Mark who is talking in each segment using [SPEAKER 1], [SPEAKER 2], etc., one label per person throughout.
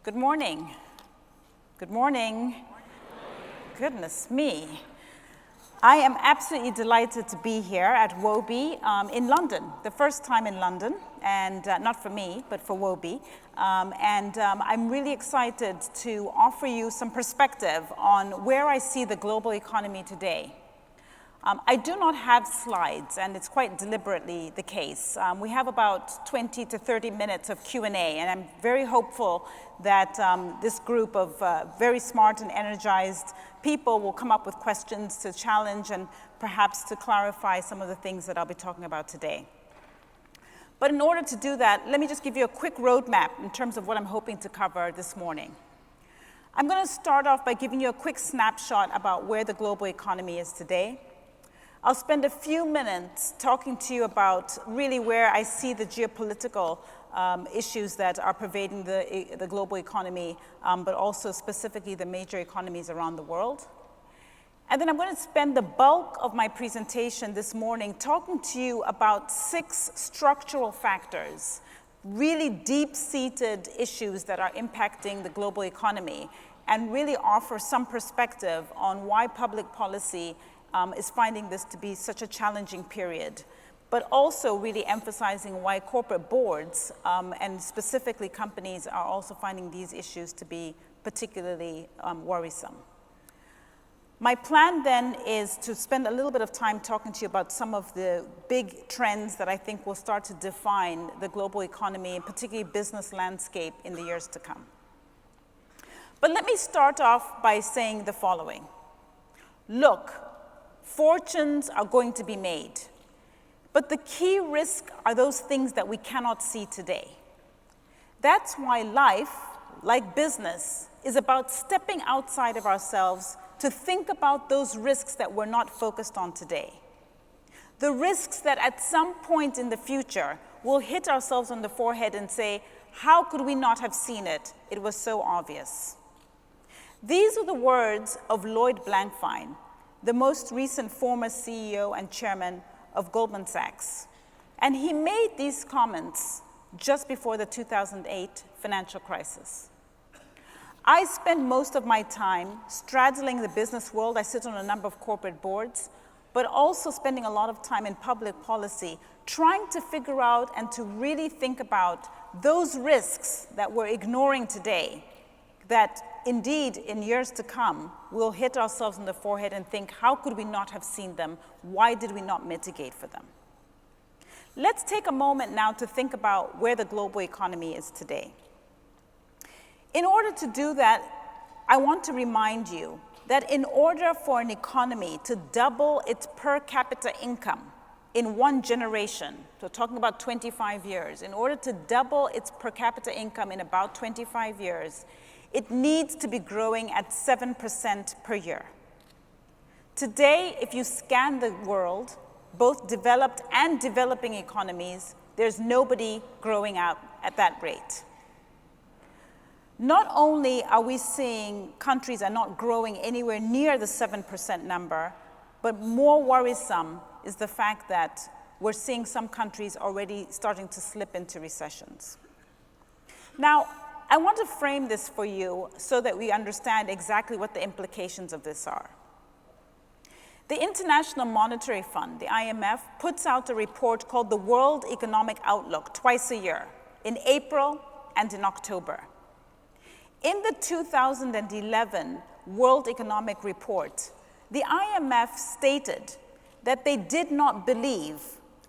[SPEAKER 1] Good morning. Good morning. Goodness me. I am absolutely delighted to be here at WOBE in London, the first time in London, and not for me, but for WOBE. I'm really excited to offer you some perspective on where I see the global economy today. I do not have slides, and it's quite deliberately the case. We have about 20 to 30 minutes of Q&A, and I'm very hopeful that this group of very smart and energized people will come up with questions to challenge and perhaps to clarify some of the things that I'll be talking about today. But in order to do that, let me just give you a quick roadmap in terms of what I'm hoping to cover this morning. I'm going to start off by giving you a quick snapshot about where the global economy is today. I'll spend a few minutes talking to you about really where I see the geopolitical issues that are pervading the global economy, but also specifically the major economies around the world. And then I'm going to spend the bulk of my presentation this morning talking to you about 6 structural factors, really deep-seated issues that are impacting the global economy, and really offer some perspective on why public policy is finding this to be such a challenging period, but also really emphasizing why corporate boards and specifically companies are also finding these issues to be particularly worrisome. My plan then is to spend a little bit of time talking to you about some of the big trends that I think will start to define the global economy and particularly business landscape in the years to come. But let me start off by saying the following. Look, fortunes are going to be made, but the key risk are those things that we cannot see today. That's why life, like business, is about stepping outside of ourselves to think about those risks that we're not focused on today. The risks that at some point in the future we'll hit ourselves on the forehead and say, how could we not have seen it? It was so obvious. These are the words of Lloyd Blankfein, the most recent former CEO and chairman of Goldman Sachs. And he made these comments just before the 2008 financial crisis. I spend most of my time straddling the business world. I sit on a number of corporate boards, but also spending a lot of time in public policy, trying to figure out and to really think about those risks that we're ignoring today, that indeed, in years to come, we'll hit ourselves on the forehead and think, how could we not have seen them? Why did we not mitigate for them? Let's take a moment now to think about where the global economy is today. In order to do that, I want to remind you that in order for an economy to double its per capita income in one generation, so talking about 25 years, in order to double its per capita income in about 25 years, it needs to be growing at 7% per year. Today, if you scan the world, both developed and developing economies, there's nobody growing out at that rate. Not only are we seeing countries are not growing anywhere near the 7% number, but more worrisome is the fact that we're seeing some countries already starting to slip into recessions. Now, I want to frame this for you so that we understand exactly what the implications of this are. The International Monetary Fund, the IMF, puts out a report called the World Economic Outlook twice a year, in April and in October. In the 2011 World Economic Report, the IMF stated that they did not believe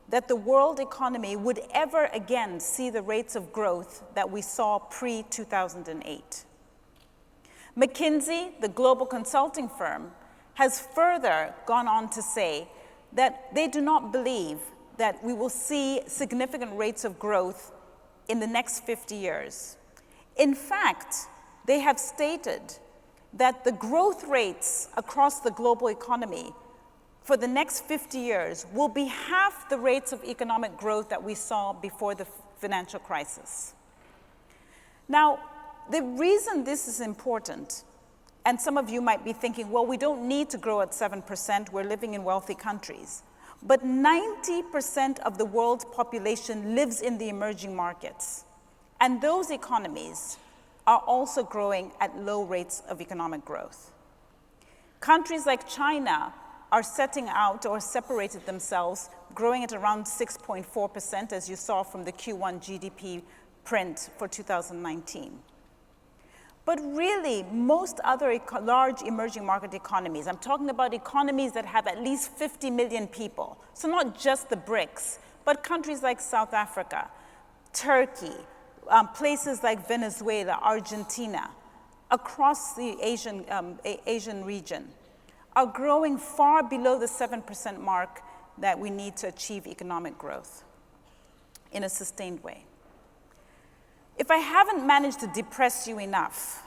[SPEAKER 1] that the world economy would ever again see the rates of growth that we saw pre-2008. McKinsey, the global consulting firm, has further gone on to say that they do not believe that we will see significant rates of growth in the next 50 years. In fact, they have stated that the growth rates across the global economy for the next 50 years will be half the rates of economic growth that we saw before the financial crisis. Now, the reason this is important, and some of you might be thinking, well, we don't need to grow at 7%, we're living in wealthy countries. But 90% of the world's population lives in the emerging markets. And those economies are also growing at low rates of economic growth. Countries like China are setting out or separated themselves, growing at around 6.4%, as you saw from the Q1 GDP print for 2019. But really, most other large emerging market economies, I'm talking about economies that have at least 50 million people, so not just the BRICS, but countries like South Africa, Turkey, places like Venezuela, Argentina, across the Asian region, are growing far below the 7% mark that we need to achieve economic growth in a sustained way. If I haven't managed to depress you enough,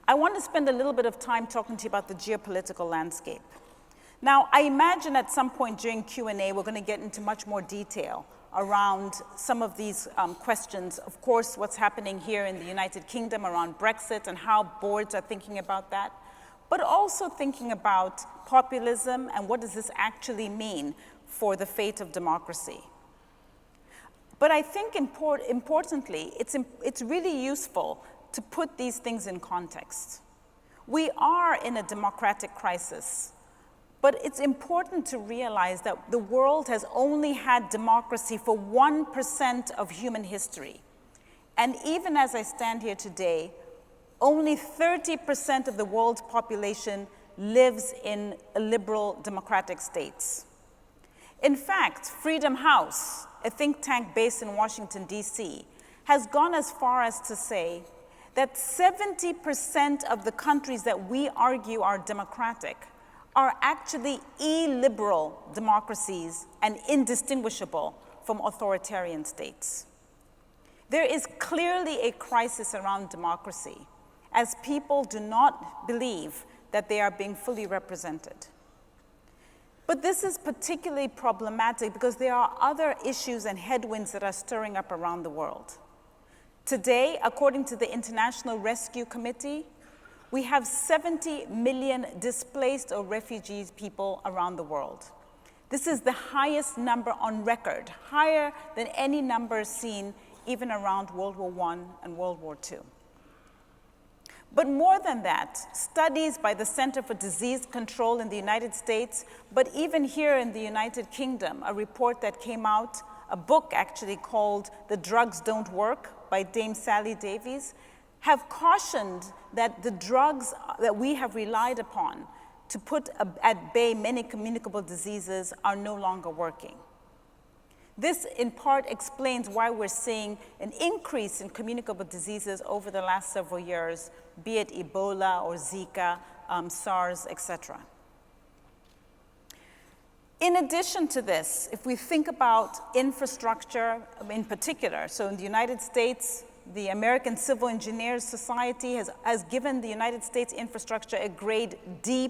[SPEAKER 1] I want to spend a little bit of time talking to you about the geopolitical landscape. Now, I imagine at some point during Q&A, we're going to get into much more detail around some of these questions. Of course, what's happening here in the United Kingdom around Brexit and how boards are thinking about that, but also thinking about populism and what does this actually mean for the fate of democracy. But I think importantly, it's really useful to put these things in context. We are in a democratic crisis, but it's important to realize that the world has only had democracy for 1% of human history. And even as I stand here today, only 30% of the world's population lives in liberal democratic states. In fact, Freedom House, a think tank based in Washington, D.C., has gone as far as to say that 70% of the countries that we argue are democratic are actually illiberal democracies and indistinguishable from authoritarian states. There is clearly a crisis around democracy, as people do not believe that they are being fully represented. But this is particularly problematic because there are other issues and headwinds that are stirring up around the world. Today, according to the International Rescue Committee, we have 70 million displaced or refugee people around the world. This is the highest number on record, higher than any number seen even around World War I and World War II. But more than that, studies by the Center for Disease Control in the United States, but even here in the United Kingdom, a report that came out, a book actually called The Drugs Don't Work by Dame Sally Davies, have cautioned that the drugs that we have relied upon to put at bay many communicable diseases are no longer working. This, in part, explains why we're seeing an increase in communicable diseases over the last several years, be it Ebola or Zika, SARS, etc. In addition to this, if we think about infrastructure in particular, so in the United States, the American Civil Engineers Society has given the United States infrastructure a grade D+,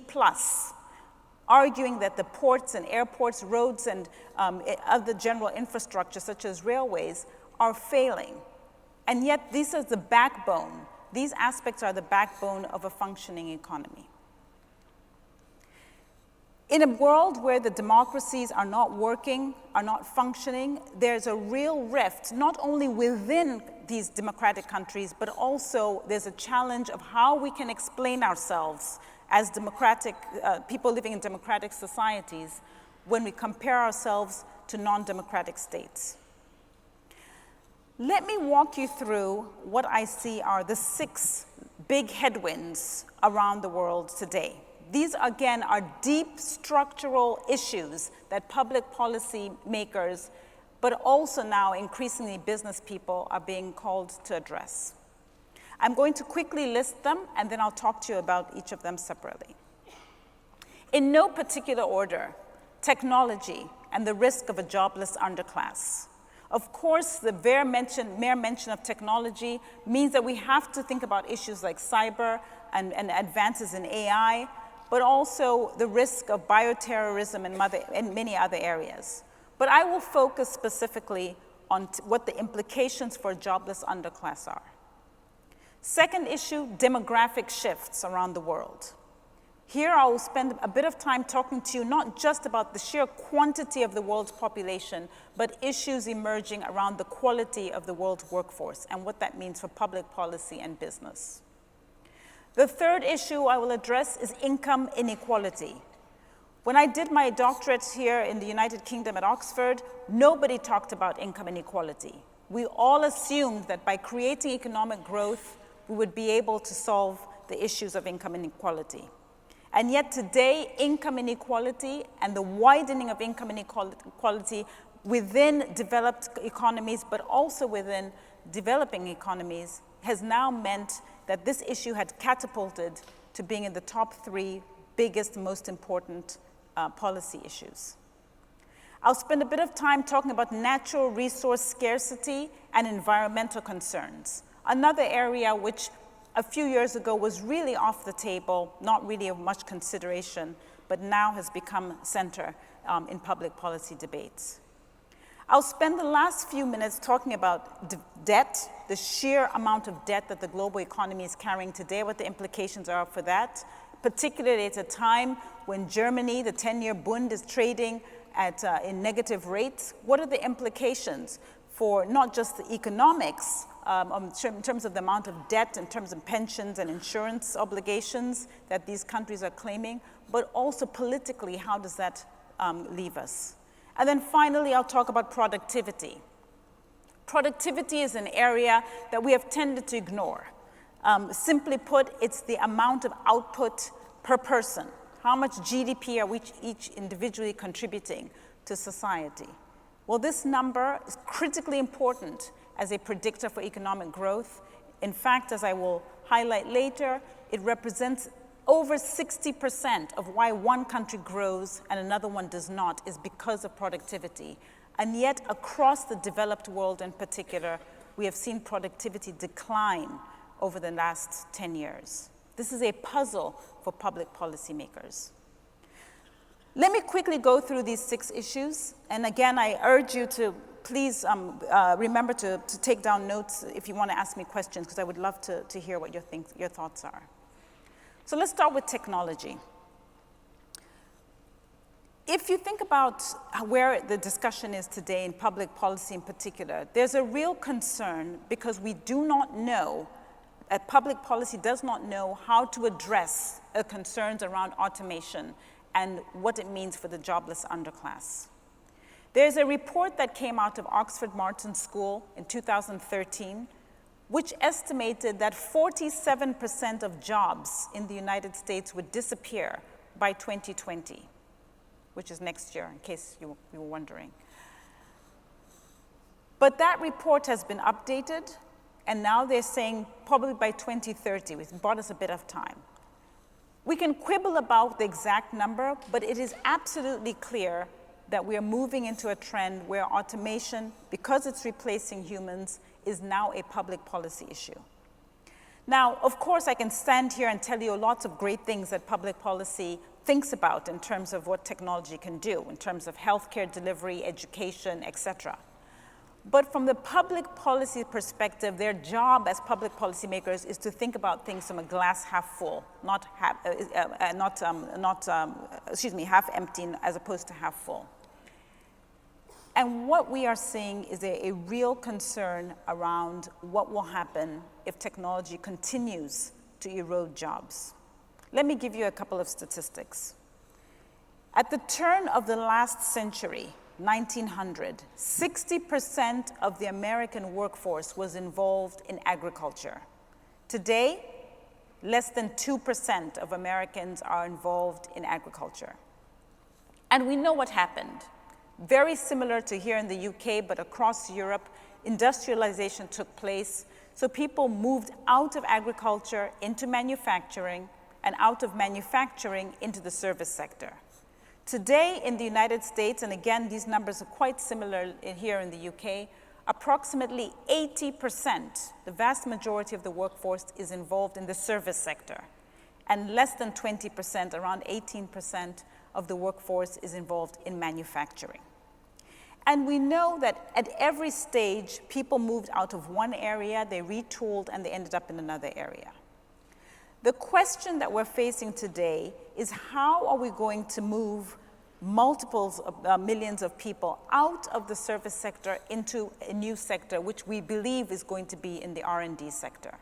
[SPEAKER 1] arguing that the ports and airports, roads, and other general infrastructure, such as railways, are failing. And yet, these are the backbone. These aspects are the backbone of a functioning economy. In a world where the democracies are not working, are not functioning, there's a real rift, not only within these democratic countries, but also there's a challenge of how we can explain ourselves as democratic people living in democratic societies when we compare ourselves to non-democratic states. Let me walk you through what I see are the 6 big headwinds around the world today. These, again, are deep structural issues that public policy makers, but also now increasingly business people, are being called to address. I'm going to quickly list them, and then I'll talk to you about each of them separately. In no particular order, technology and the risk of a jobless underclass. Of course, the mere mention of technology means that we have to think about issues like cyber and advances in AI, but also the risk of bioterrorism and many other areas. But I will focus specifically on what the implications for a jobless underclass are. Second issue, demographic shifts around the world. Here I will spend a bit of time talking to you not just about the sheer quantity of the world's population, but issues emerging around the quality of the world's workforce and what that means for public policy and business. The third issue I will address is income inequality. When I did my doctorate here in the United Kingdom at Oxford, nobody talked about income inequality. We all assumed that by creating economic growth, we would be able to solve the issues of income inequality. And yet today, income inequality and the widening of income inequality within developed economies, but also within developing economies, has now meant that this issue had catapulted to being in the top 3 biggest, most important policy issues. I'll spend a bit of time talking about natural resource scarcity and environmental concerns, another area which a few years ago was really off the table, not really of much consideration, but now has become center in public policy debates. I'll spend the last few minutes talking about debt, the sheer amount of debt that the global economy is carrying today, what the implications are for that, particularly at a time when Germany, the 10-year Bund, is trading in negative rates. What are the implications for not just the economics, in terms of the amount of debt, in terms of pensions and insurance obligations that these countries are claiming, but also politically, how does that leave us? And then finally, I'll talk about productivity. Productivity is an area that we have tended to ignore. Simply put, it's the amount of output per person. How much GDP are we each individually contributing to society? Well, this number is critically important as a predictor for economic growth. In fact, as I will highlight later, it represents over 60% of why one country grows and another one does not is because of productivity. And yet, across the developed world in particular, we have seen productivity decline over the last 10 years. This is a puzzle for public policymakers. Let me quickly go through these 6 issues. And again, I urge you to please remember to take down notes if you want to ask me questions, because I would love to hear what your thoughts are. So let's start with technology. If you think about where the discussion is today in public policy in particular, there's a real concern because we do not know, public policy does not know how to address concerns around automation and what it means for the jobless underclass. There's a report that came out of Oxford Martin School in 2013, which estimated that 47% of jobs in the United States would disappear by 2020, which is next year, in case you were wondering. But that report has been updated, and now they're saying probably by 2030, which bought us a bit of time. We can quibble about the exact number, but it is absolutely clear that we are moving into a trend where automation, because it's replacing humans, is now a public policy issue. Now, of course, I can stand here and tell you lots of great things that public policy thinks about in terms of what technology can do, in terms of healthcare delivery, education, etc. But from the public policy perspective, their job as public policymakers is to think about things from a glass half full, half empty as opposed to half full. And what we are seeing is a real concern around what will happen if technology continues to erode jobs. Let me give you a couple of statistics. At the turn of the last century, 1900, 60% of the American workforce was involved in agriculture. Today, less than 2% of Americans are involved in agriculture. And we know what happened. Very similar to here in the UK, but across Europe, industrialization took place. So people moved out of agriculture into manufacturing and out of manufacturing into the service sector. Today in the United States, and again, these numbers are quite similar here in the UK, approximately 80%, the vast majority of the workforce is involved in the service sector. And less than 20%, around 18% of the workforce is involved in manufacturing. And we know that at every stage, people moved out of one area, they retooled, and they ended up in another area. The question that we're facing today is how are we going to move multiples of millions of people out of the service sector into a new sector, which we believe is going to be in the R&D sector.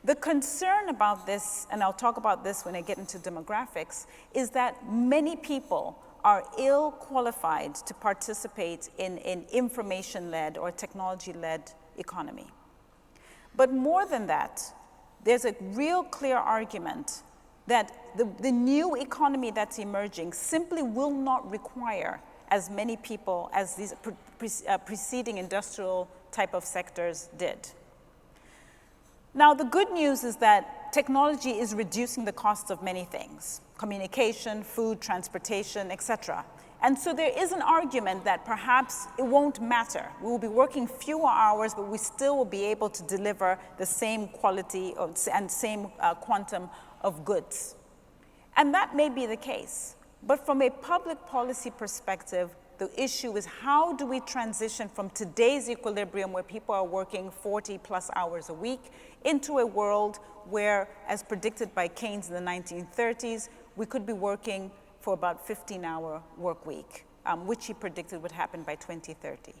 [SPEAKER 1] The concern about this, and I'll talk about this when I get into demographics, is that many people are ill qualified to participate in an information-led or technology-led economy. But more than that, there's a real clear argument that the new economy that's emerging simply will not require as many people as these preceding industrial type of sectors did. Now, the good news is that technology is reducing the cost of many things: communication, food, transportation, etc. And so there is an argument that perhaps it won't matter. We will be working fewer hours, but we still will be able to deliver the same quality and same quantum of goods. And that may be the case. But from a public policy perspective, the issue is how do we transition from today's equilibrium where people are working 40+ hours a week into a world where, as predicted by Keynes in the 1930s, we could be working for about 15-hour work week, which he predicted would happen by 2030.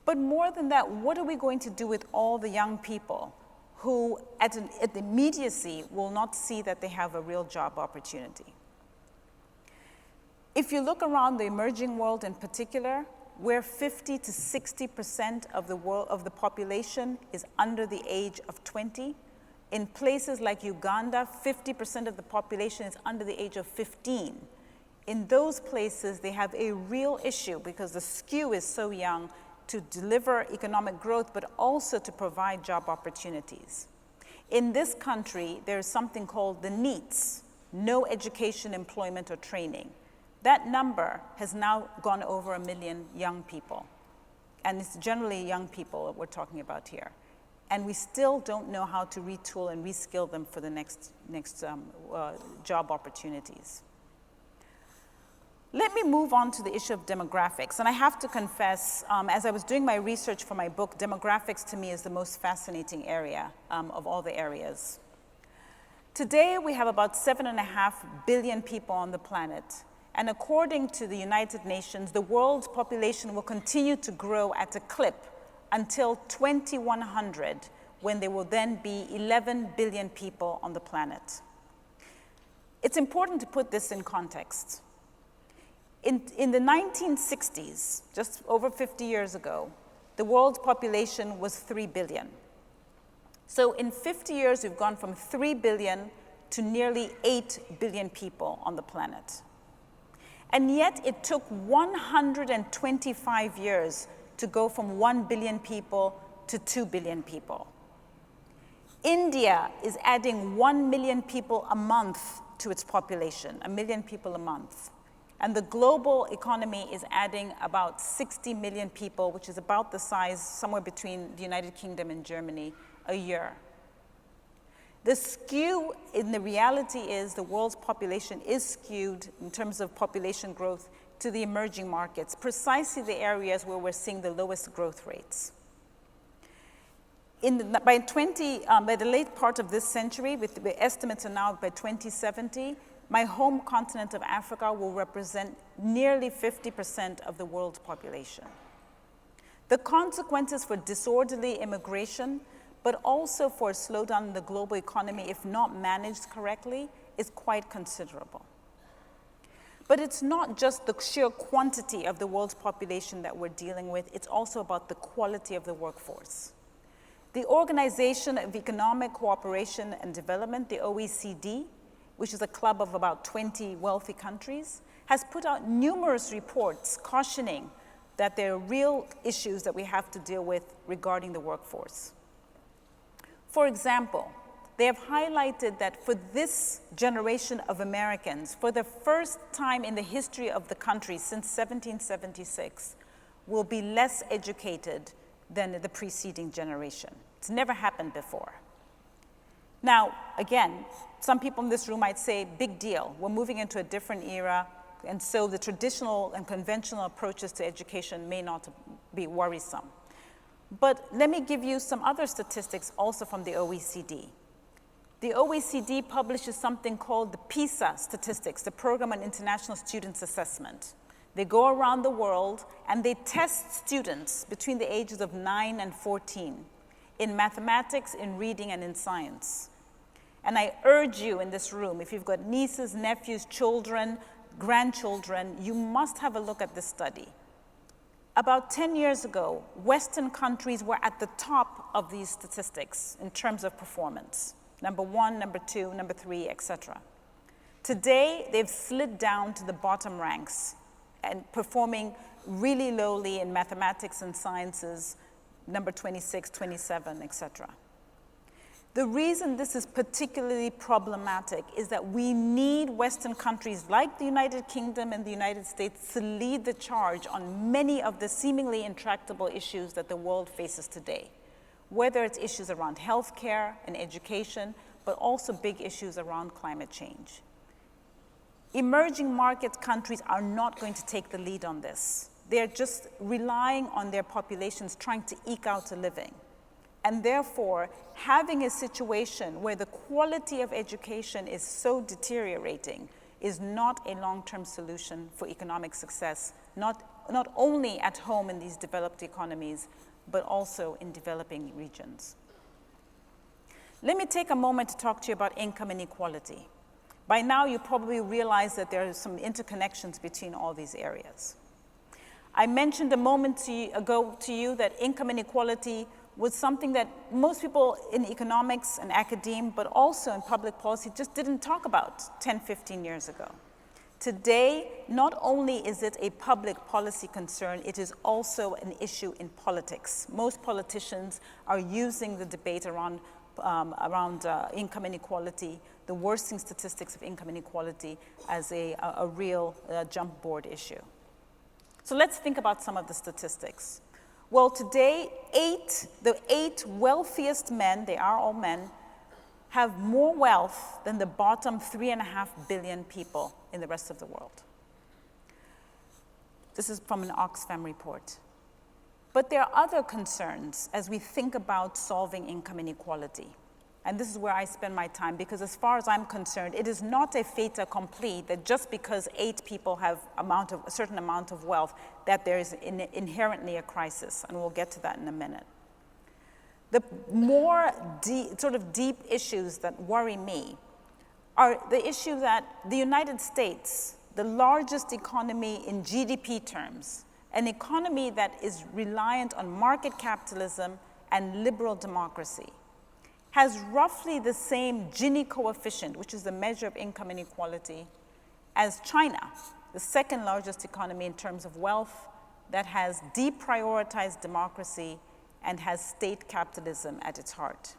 [SPEAKER 1] But more than that, what are we going to do with all the young people who, at the immediacy, will not see that they have a real job opportunity? If you look around the emerging world in particular, where 50 to 60% of the population is under the age of 20, in places like Uganda, 50% of the population is under the age of 15. In those places, they have a real issue because the skew is so young to deliver economic growth, but also to provide job opportunities. In this country, there is something called the NEETs, no education, employment, or training. That number has now gone over 1 million young people. And it's generally young people that we're talking about here. And we still don't know how to retool and reskill them for the next job opportunities. Let me move on to the issue of demographics. And I have to confess, as I was doing my research for my book, demographics to me is the most fascinating area of all the areas. Today, we have about 7.5 billion people on the planet. And according to the United Nations, the world's population will continue to grow at a clip until 2100, when there will then be 11 billion people on the planet. It's important to put this in context. In the 1960s, just over 50 years ago, the world's population was 3 billion. So in 50 years, we've gone from 3 billion to nearly 8 billion people on the planet. And yet it took 125 years to go from 1 billion people to 2 billion people. India is adding 1 million people a month to its population, 1 million people a month. And the global economy is adding about 60 million people, which is about the size somewhere between the United Kingdom and Germany a year. The skew in the reality is the world's population is skewed in terms of population growth to the emerging markets, precisely the areas where we're seeing the lowest growth rates. By the late part of this century, with the estimates are now by 2070, my home continent of Africa will represent nearly 50% of the world's population. The consequences for disorderly immigration, but also for a slowdown in the global economy, if not managed correctly, is quite considerable. But it's not just the sheer quantity of the world's population that we're dealing with, it's also about the quality of the workforce. The Organization of Economic Cooperation and Development, the OECD, which is a club of about 20 wealthy countries, has put out numerous reports cautioning that there are real issues that we have to deal with regarding the workforce. For example, they have highlighted that for this generation of Americans, for the first time in the history of the country since 1776, will be less educated than the preceding generation. It's never happened before. Now, again, some people in this room might say, big deal, we're moving into a different era, and so the traditional and conventional approaches to education may not be worrisome. But let me give you some other statistics also from the OECD. the OECD publishes something called the PISA statistics, the Program on International Students Assessment. They go around the world and they test students between the ages of 9 and 14 in mathematics, in reading, and in science. And I urge you in this room, if you've got nieces, nephews, children, grandchildren, you must have a look at this study. About 10 years ago, Western countries were at the top of these statistics in terms of performance. Number 1, number 2, number 3, etc. Today, they've slid down to the bottom ranks and performing really lowly in mathematics and sciences, number 26, 27, etc. The reason this is particularly problematic is that we need Western countries like the United Kingdom and the United States to lead the charge on many of the seemingly intractable issues that the world faces today, whether it's issues around healthcare and education, but also big issues around climate change. Emerging market countries are not going to take the lead on this. They're just relying on their populations trying to eke out a living. And therefore, having a situation where the quality of education is so deteriorating is not a long-term solution for economic success, not only at home in these developed economies, but also in developing regions. Let me take a moment to talk to you about income inequality. By now, you probably realize that there are some interconnections between all these areas. I mentioned a moment ago to you that income inequality was something that most people in economics and academia, but also in public policy, just didn't talk about 10, 15 years ago. Today, not only is it a public policy concern, it is also an issue in politics. Most politicians are using the debate around income inequality, the worsening statistics of income inequality, as a real jump board issue. So let's think about some of the statistics. Well, today, the eight wealthiest men, they are all men, have more wealth than the bottom 3.5 billion people in the rest of the world. This is from an Oxfam report. But there are other concerns as we think about solving income inequality. And this is where I spend my time, because as far as I'm concerned, it is not a fait accompli that just because 8 people have a certain amount of wealth, that there is inherently a crisis, and we'll get to that in a minute. The more deep issues that worry me are the issue that the United States, the largest economy in GDP terms, an economy that is reliant on market capitalism and liberal democracy, has roughly the same Gini coefficient, which is the measure of income inequality, as China, the second largest economy in terms of wealth, that has deprioritized democracy and has state capitalism at its heart.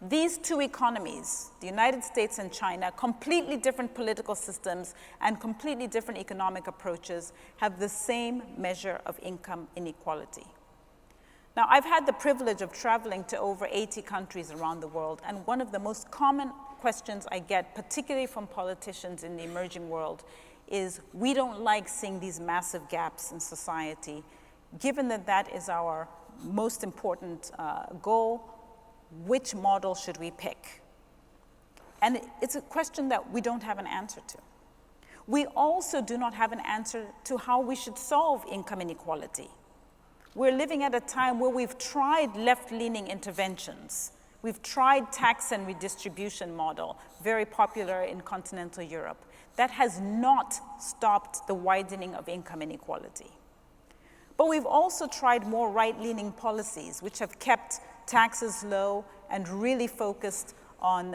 [SPEAKER 1] These two economies, the United States and China, completely different political systems and completely different economic approaches, have the same measure of income inequality. Now, I've had the privilege of traveling to over 80 countries around the world, and one of the most common questions I get, particularly from politicians in the emerging world, is we don't like seeing these massive gaps in society. Given that that is our most important goal, which model should we pick? And it's a question that we don't have an answer to. We also do not have an answer to how we should solve income inequality. We're living at a time where we've tried left-leaning interventions. We've tried tax and redistribution model, very popular in continental Europe. That has not stopped the widening of income inequality. But we've also tried more right-leaning policies, which have kept taxes low and really focused on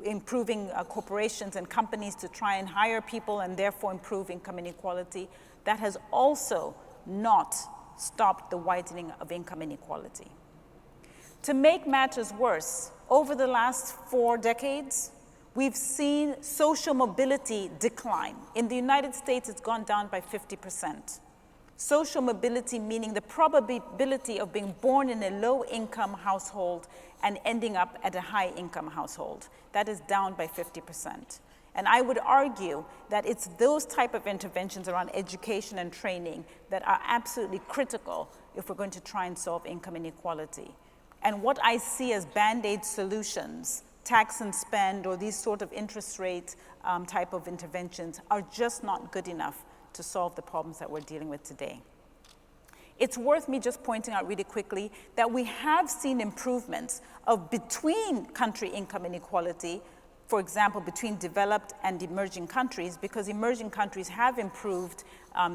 [SPEAKER 1] improving corporations and companies to try and hire people and therefore improve income inequality. That has also not stopped the widening of income inequality. To make matters worse, over the last 4 decades, we've seen social mobility decline. In the United States, it's gone down by 50%. Social mobility meaning the probability of being born in a low-income household and ending up at a high-income household. That is down by 50%. And I would argue that it's those type of interventions around education and training that are absolutely critical if we're going to try and solve income inequality. And what I see as Band-Aid solutions, tax and spend, or these sort of interest rate type of interventions are just not good enough to solve the problems that we're dealing with today. It's worth me just pointing out really quickly that we have seen improvements of between country income inequality, for example, between developed and emerging countries, because emerging countries have improved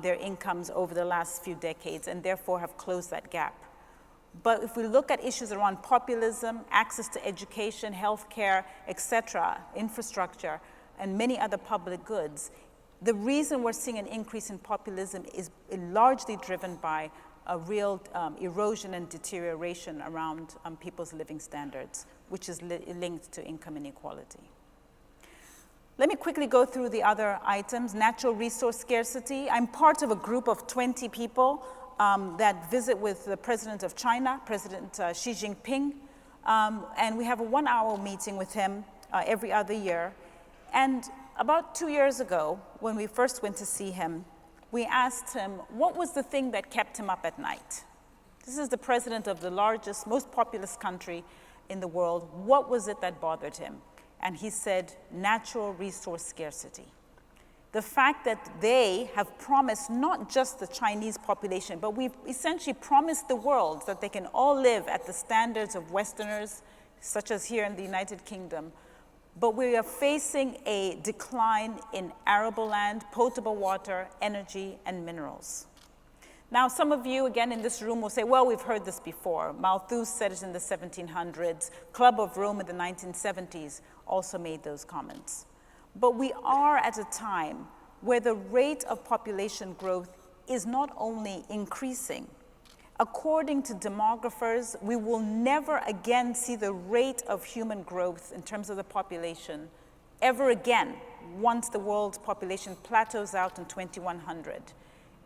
[SPEAKER 1] their incomes over the last few decades and therefore have closed that gap. But if we look at issues around populism, access to education, healthcare, et cetera, infrastructure, and many other public goods, the reason we're seeing an increase in populism is largely driven by a real erosion and deterioration around people's living standards, which is linked to income inequality. Let me quickly go through the other items. Natural resource scarcity. I'm part of a group of 20 people that visit with the President of China, President Xi Jinping, and we have a 1-hour meeting with him every other year. And about 2 years ago, when we first went to see him, we asked him, what was the thing that kept him up at night? This is the president of the largest, most populous country in the world. What was it that bothered him? And he said, natural resource scarcity. The fact that they have promised not just the Chinese population, but we've essentially promised the world that they can all live at the standards of Westerners, such as here in the United Kingdom. But we are facing a decline in arable land, potable water, energy, and minerals. Now, some of you, again, in this room will say, well, we've heard this before. Malthus said it in the 1700s. Club of Rome in the 1970s also made those comments. But we are at a time where the rate of population growth is not only increasing. According to demographers, we will never again see the rate of human growth in terms of the population ever again once the world's population plateaus out in 2100.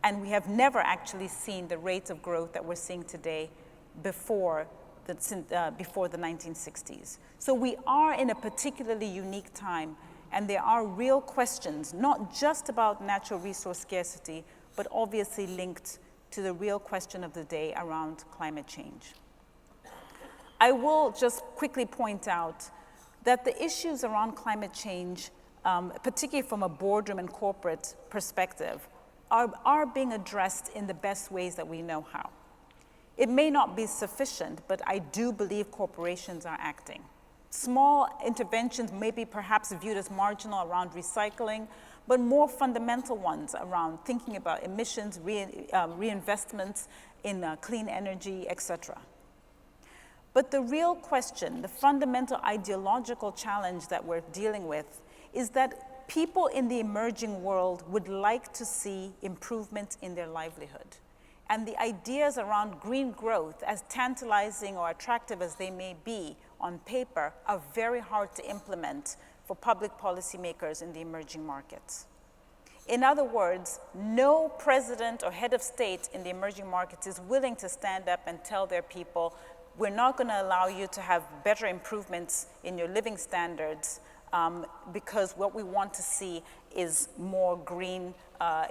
[SPEAKER 1] And we have never actually seen the rate of growth that we're seeing today before the 1960s. So we are in a particularly unique time, and there are real questions, not just about natural resource scarcity, but obviously linked to the real question of the day around climate change. I will just quickly point out that the issues around climate change, particularly from a boardroom and corporate perspective, are being addressed in the best ways that we know how. It may not be sufficient, but I do believe corporations are acting. Small interventions may be perhaps viewed as marginal around recycling, but more fundamental ones around thinking about emissions, reinvestments in clean energy, et cetera. But the real question, the fundamental ideological challenge that we're dealing with is that people in the emerging world would like to see improvements in their livelihood. And the ideas around green growth, as tantalizing or attractive as they may be on paper, are very hard to implement for public policymakers in the emerging markets. In other words, no president or head of state in the emerging markets is willing to stand up and tell their people, we're not going to allow you to have better improvements in your living standards because what we want to see is more green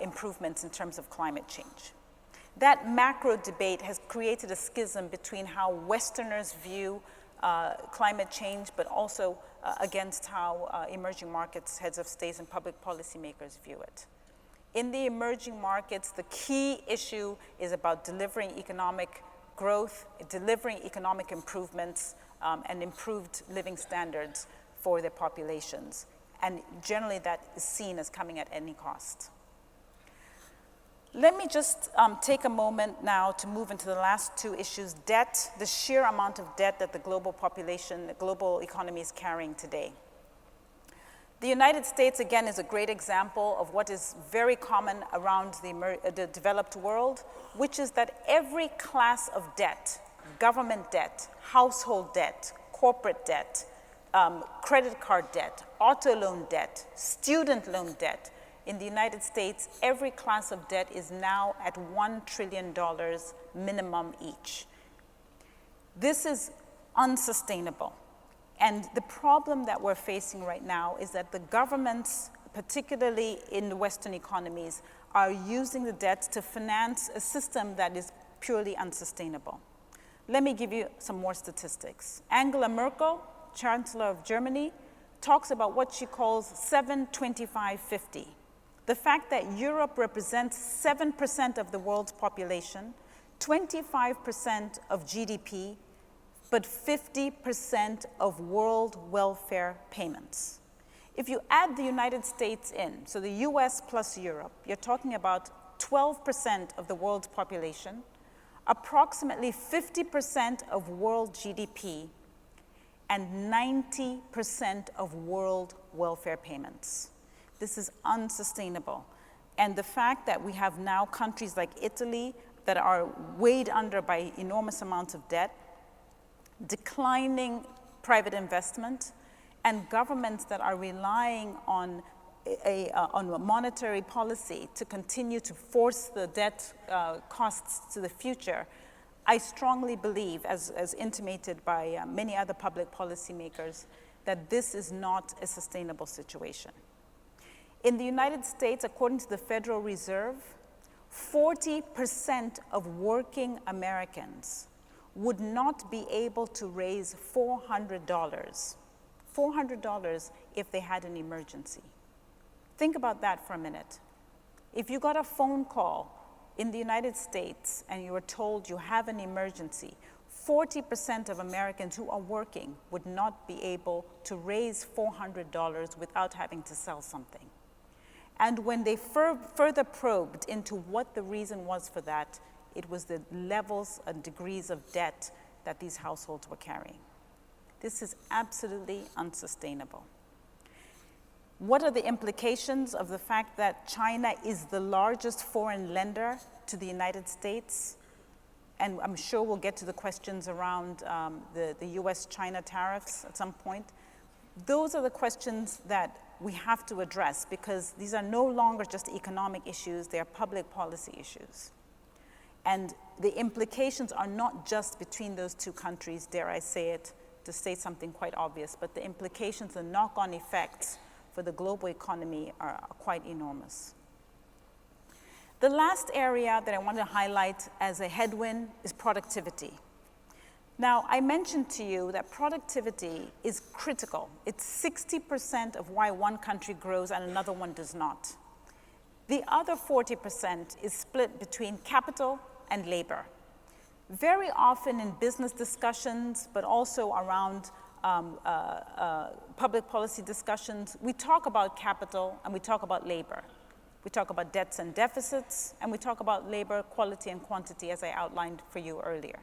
[SPEAKER 1] improvements in terms of climate change. That macro debate has created a schism between how Westerners view climate change, but also against how emerging markets, heads of states, and public policymakers view it. In the emerging markets, the key issue is about delivering economic growth, delivering economic improvements, and improved living standards for their populations. And generally that is seen as coming at any cost. Let me just take a moment now to move into the last two issues. Debt, the sheer amount of debt that the global population, the global economy is carrying today. The United States, again, is a great example of what is very common around the developed world, which is that every class of debt, government debt, household debt, corporate debt, credit card debt, auto loan debt, student loan debt, in the United States, every class of debt is now at $1 trillion minimum each. This is unsustainable. And the problem that we're facing right now is that the governments, particularly in the Western economies, are using the debt to finance a system that is purely unsustainable. Let me give you some more statistics. Angela Merkel, Chancellor of Germany, talks about what she calls 7-25-50. The fact that Europe represents 7% of the world's population, 25% of GDP, but 50% of world welfare payments. If you add the United States in, so the US plus Europe, you're talking about 12% of the world's population, approximately 50% of world GDP, and 90% of world welfare payments. This is unsustainable. And the fact that we have now countries like Italy that are weighed under by enormous amounts of debt, declining private investment, and governments that are relying on a monetary policy to continue to force the debt costs to the future, I strongly believe, as intimated by many other public policymakers, that this is not a sustainable situation. In the United States, according to the Federal Reserve, 40% of working Americans would not be able to raise $400 if they had an emergency. Think about that for a minute. If you got a phone call in the United States and you were told you have an emergency, 40% of Americans who are working would not be able to raise $400 without having to sell something. And when they further probed into what the reason was for that, it was the levels and degrees of debt that these households were carrying. This is absolutely unsustainable. What are the implications of the fact that China is the largest foreign lender to the United States? And I'm sure we'll get to the questions around the US-China tariffs at some point. Those are the questions that we have to address because these are no longer just economic issues, they are public policy issues. And the implications are not just between those two countries, dare I say it, to state something quite obvious, but the implications, the knock-on effects for the global economy are quite enormous. The last area that I want to highlight as a headwind is productivity. Now, I mentioned to you that productivity is critical. It's 60% of why one country grows and another one does not. The other 40% is split between capital and labor. Very often in business discussions, but also around public policy discussions, we talk about capital and we talk about labor. We talk about debts and deficits, and we talk about labor quality and quantity, as I outlined for you earlier.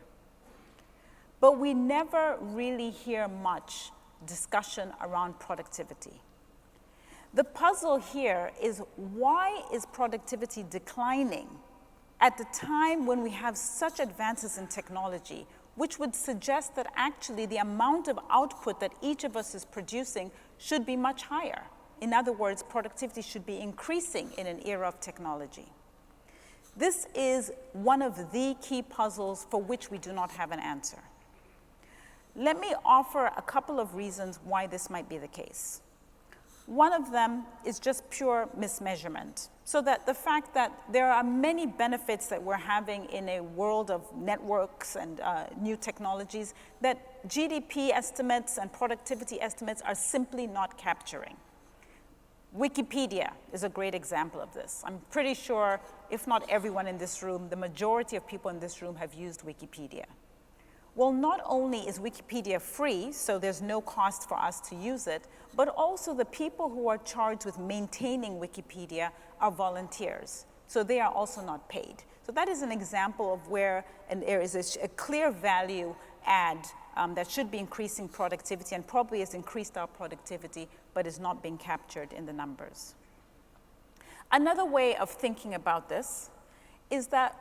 [SPEAKER 1] But we never really hear much discussion around productivity. The puzzle here is, why is productivity declining at the time when we have such advances in technology, which would suggest that actually the amount of output that each of us is producing should be much higher? In other words, productivity should be increasing in an era of technology. This is one of the key puzzles for which we do not have an answer. Let me offer a couple of reasons why this might be the case. One of them is just pure mismeasurement. So that the fact that there are many benefits that we're having in a world of networks and new technologies that GDP estimates and productivity estimates are simply not capturing. Wikipedia is a great example of this. I'm pretty sure, if not everyone in this room, the majority of people in this room have used Wikipedia. Well, not only is Wikipedia free, so there's no cost for us to use it, but also the people who are charged with maintaining Wikipedia are volunteers. So they are also not paid. So that is an example of where there is a clear value add that should be increasing productivity and probably has increased our productivity, but is not being captured in the numbers. Another way of thinking about this is that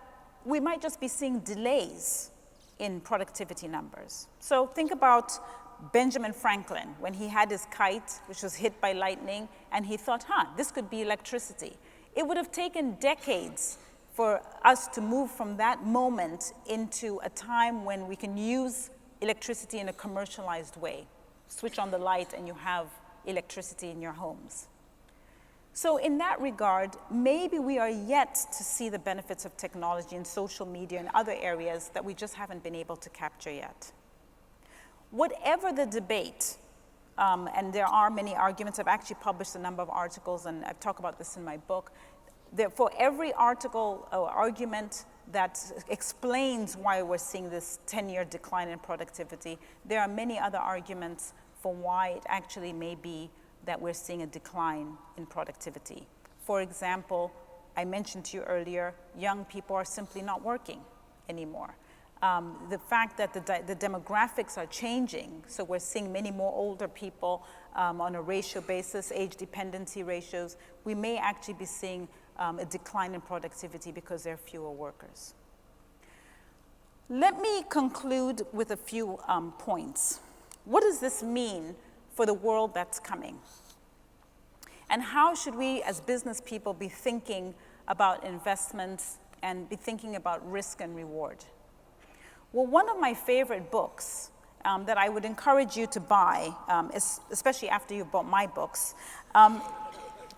[SPEAKER 1] we might just be seeing delays in productivity numbers. So think about Benjamin Franklin when he had his kite, which was hit by lightning, and he thought, this could be electricity. It would have taken decades for us to move from that moment into a time when we can use electricity in a commercialized way. Switch on the light and you have electricity in your homes. So in that regard, maybe we are yet to see the benefits of technology and social media and other areas that we just haven't been able to capture yet. Whatever the debate, and there are many arguments, I've actually published a number of articles and I've talked about this in my book, for every article or argument that explains why we're seeing this 10-year decline in productivity, there are many other arguments for why it actually may be that we're seeing a decline in productivity. For example, I mentioned to you earlier, young people are simply not working anymore. The fact that the demographics are changing, so we're seeing many more older people on a ratio basis, age dependency ratios, we may actually be seeing a decline in productivity because there are fewer workers. Let me conclude with a few points. What does this mean for the world that's coming? And how should we as business people be thinking about investments and be thinking about risk and reward? Well, one of my favorite books that I would encourage you to buy, especially after you've bought my books,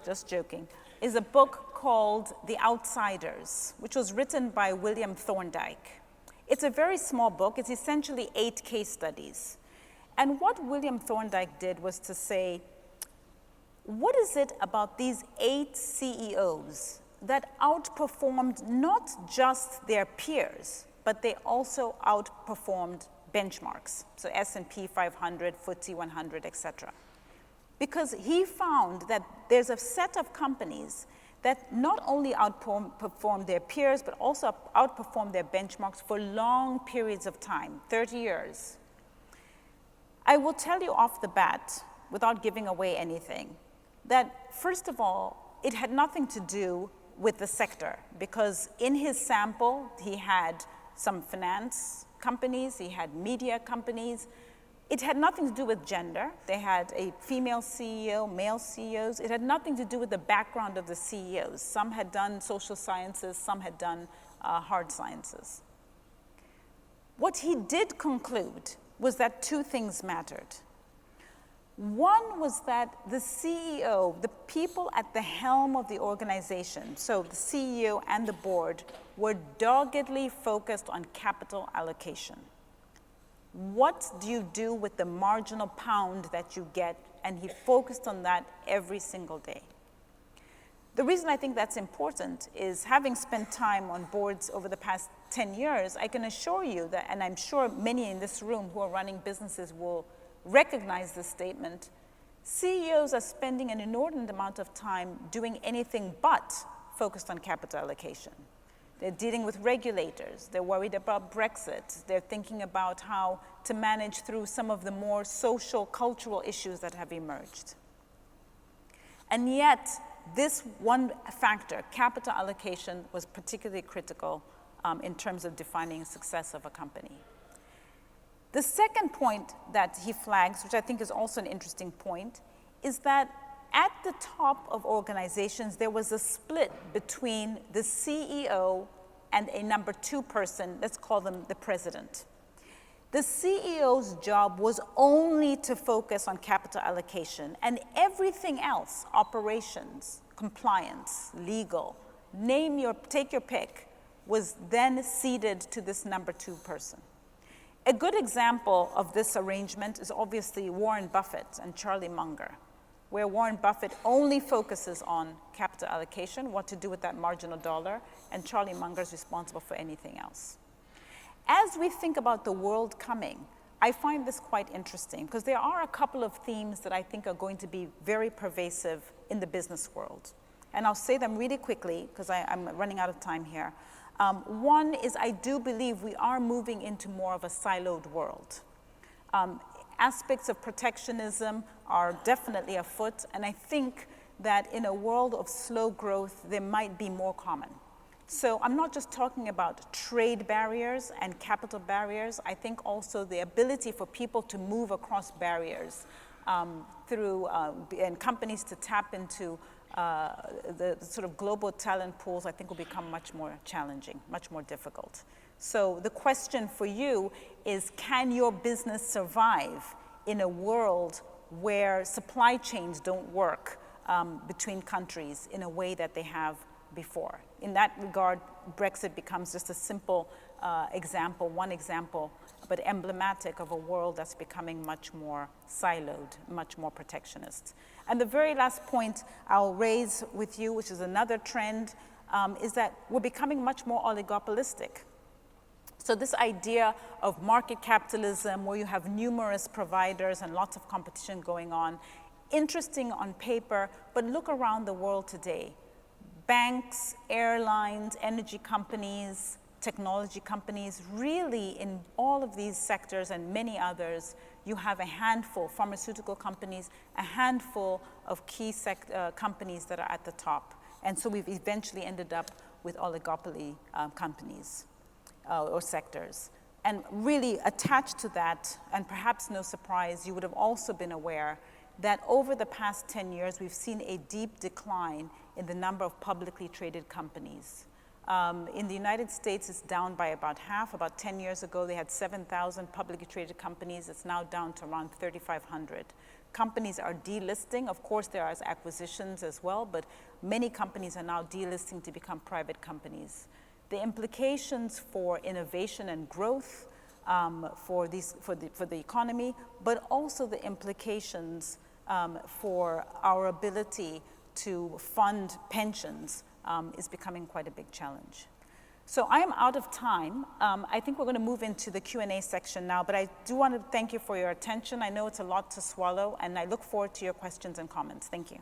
[SPEAKER 1] just joking, is a book called The Outsiders, which was written by William Thorndike. It's a very small book. It's essentially 8 case studies. And what William Thorndike did was to say, what is it about these 8 CEOs that outperformed not just their peers, but they also outperformed benchmarks, so S&P 500, FTSE 100, etc. Because he found that there's a set of companies that not only outperform their peers, but also outperform their benchmarks for long periods of time, 30 years. I will tell you off the bat, without giving away anything, that first of all, it had nothing to do with the sector, because in his sample, he had some finance companies, he had media companies. It had nothing to do with gender. They had a female CEO, male CEOs. It had nothing to do with the background of the CEOs. Some had done social sciences, some had done hard sciences. What he did conclude was that 2 things mattered. One was that the CEO, the people at the helm of the organization, so the CEO and the board, were doggedly focused on capital allocation. What do you do with the marginal pound that you get? And he focused on that every single day. The reason I think that's important is, having spent time on boards over the past 10 years, I can assure you that, and I'm sure many in this room who are running businesses will recognize this statement, CEOs are spending an inordinate amount of time doing anything but focused on capital allocation. They're dealing with regulators. They're worried about Brexit. They're thinking about how to manage through some of the more social, cultural issues that have emerged. And yet, this one factor, capital allocation, was particularly critical in terms of defining the success of a company. The second point that he flags, which I think is also an interesting point, is that at the top of organizations, there was a split between the CEO and a number 2 person, let's call them the president. The CEO's job was only to focus on capital allocation, and everything else, operations, compliance, legal, take your pick, was then ceded to this number 2 person. A good example of this arrangement is obviously Warren Buffett and Charlie Munger, where Warren Buffett only focuses on capital allocation, what to do with that marginal dollar, and Charlie Munger is responsible for anything else. As we think about the world coming, I find this quite interesting, because there are a couple of themes that I think are going to be very pervasive in the business world. And I'll say them really quickly, because I'm running out of time here. One is, I do believe we are moving into more of a siloed world. Aspects of protectionism are definitely afoot, and I think that in a world of slow growth, they might be more common. So I'm not just talking about trade barriers and capital barriers. I think also the ability for people to move across barriers and companies to tap into the sort of global talent pools, I think, will become much more challenging, much more difficult. So the question for you is, can your business survive in a world where supply chains don't work, between countries in a way that they have before. In that regard, Brexit becomes just a simple example, one example, but emblematic of a world that's becoming much more siloed, much more protectionist. And the very last point I'll raise with you, which is another trend, is that we're becoming much more oligopolistic. So this idea of market capitalism, where you have numerous providers and lots of competition going on, interesting on paper, but look around the world today. Banks, airlines, energy companies, technology companies, really in all of these sectors and many others, you have a handful, pharmaceutical companies, a handful of key companies that are at the top. And so we've eventually ended up with oligopoly companies or sectors. And really attached to that, and perhaps no surprise, you would have also been aware that over the past 10 years, we've seen a deep decline in the number of publicly traded companies. In the United States, it's down by about half. About 10 years ago, they had 7,000 publicly traded companies. It's now down to around 3,500. Companies are delisting. Of course, there are acquisitions as well, but many companies are now delisting to become private companies. The implications for innovation and growth for the economy, but also the implications for our ability to fund pensions is becoming quite a big challenge. So I am out of time. I think we're going to move into the Q&A section now, but I do want to thank you for your attention. I know it's a lot to swallow, and I look forward to your questions and comments. Thank you.